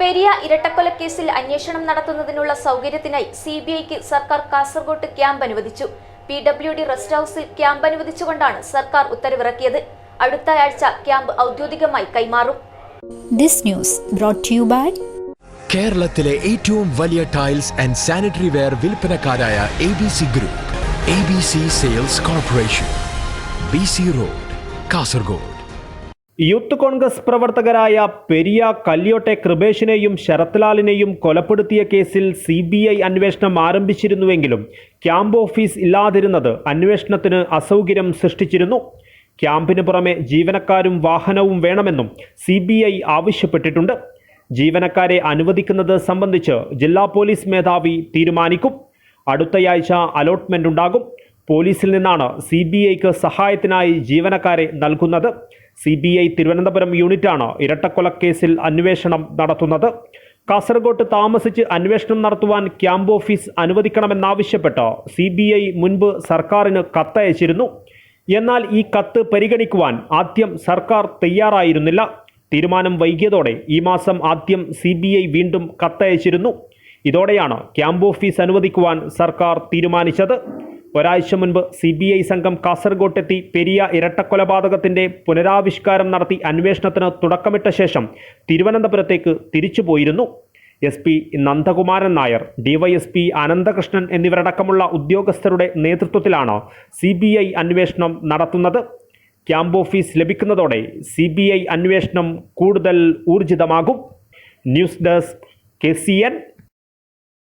പെരിയ ഇരട്ടക്കൊലക്കേസിൽ അന്വേഷണം നടത്തുന്നതിനുള്ള സൗകര്യത്തിനായി സിബിഐക്ക് സർക്കാർ കാസർഗോട്ട് ക്യാമ്പ് അനുവദിച്ചു. PWD റെസ്റ്റ് ഹൌസിൽ ക്യാമ്പ് അനുവദിച്ചുകൊണ്ടാണ് സർക്കാർ ഉത്തരവിറക്കിയത്. അടുത്ത ആഴ്ച ക്യാമ്പ് ഔദ്യോഗികമായി കൈമാറും. This news brought to you by കേരളത്തിലെ ഏറ്റവും വലിയ ടൈൽസ് ആൻഡ് സാനിറ്ററി വെയർ വിൽപ്പനക്കാരായ ABC group, ABC sales corporation, BC road, Kasaragod. Youth Congress പ്രവർത്തകരായ പെരിയ കല്യോട്ടെ കൃപേഷിനെയും ശരത്ലാലിനെയും കൊലപ്പെടുത്തിയ കേസിൽ CBI അന്വേഷണം ആരംഭിച്ചിരുന്നുവെങ്കിലും ക്യാമ്പ് ഓഫീസ് ഇല്ലാതിരുന്നത് അന്വേഷണത്തിന് അസൗകര്യം സൃഷ്ടിച്ചിരുന്നു. ക്യാമ്പിന് പുറമെ ജീവനക്കാരും വാഹനവും വേണമെന്നും CBI ആവശ്യപ്പെട്ടിട്ടുണ്ട്. ജീവനക്കാരെ അനുവദിക്കുന്നത് സംബന്ധിച്ച് ജില്ലാ പോലീസ് മേധാവി തീരുമാനിക്കും. അടുത്തയാഴ്ച അലോട്ട്മെന്റ് ഉണ്ടാകും. പോലീസിൽ നിന്നാണ് CBIക്ക് സഹായത്തിനായി ജീവനക്കാരെ നൽകുന്നത്. CBI തിരുവനന്തപുരം യൂണിറ്റാണ് ഇരട്ടക്കൊലക്കേസിൽ അന്വേഷണം നടത്തുന്നത്. കാസർഗോട്ട് താമസിച്ച് അന്വേഷണം നടത്തുവാൻ ക്യാമ്പ് ഓഫീസ് അനുവദിക്കണമെന്നാവശ്യപ്പെട്ട് CBI മുൻപ് സർക്കാരിന് കത്തയച്ചിരുന്നു. എന്നാൽ ഈ കത്ത് പരിഗണിക്കുവാൻ ആദ്യം സർക്കാർ തയ്യാറായിരുന്നില്ല. തീരുമാനം വൈകിയതോടെ ഈ മാസം ആദ്യം CBI വീണ്ടും കത്തയച്ചിരുന്നു. ഇതോടെയാണ് ക്യാമ്പ് ഓഫീസ് അനുവദിക്കുവാൻ സർക്കാർ തീരുമാനിച്ചത്. ഒരാഴ്ച മുൻപ് CBI സംഘം കാസർഗോട്ടെത്തി പെരിയ ഇരട്ടക്കൊലപാതകത്തിന്റെ പുനരാവിഷ്കാരം നടത്തി അന്വേഷണത്തിന് തുടക്കമിട്ട ശേഷം തിരുവനന്തപുരത്തേക്ക് തിരിച്ചുപോയിരുന്നു. SP നന്ദകുമാരൻ നായർ, DYSP അനന്തകൃഷ്ണൻ എന്നിവരടക്കമുള്ള ഉദ്യോഗസ്ഥരുടെ നേതൃത്വത്തിലാണ് CBI അന്വേഷണം നടത്തുന്നത്. ക്യാമ്പ് ഓഫീസ് ലഭിക്കുന്നതോടെ CBI അന്വേഷണം കൂടുതൽ ഊർജിതമാകും. News desk KCN.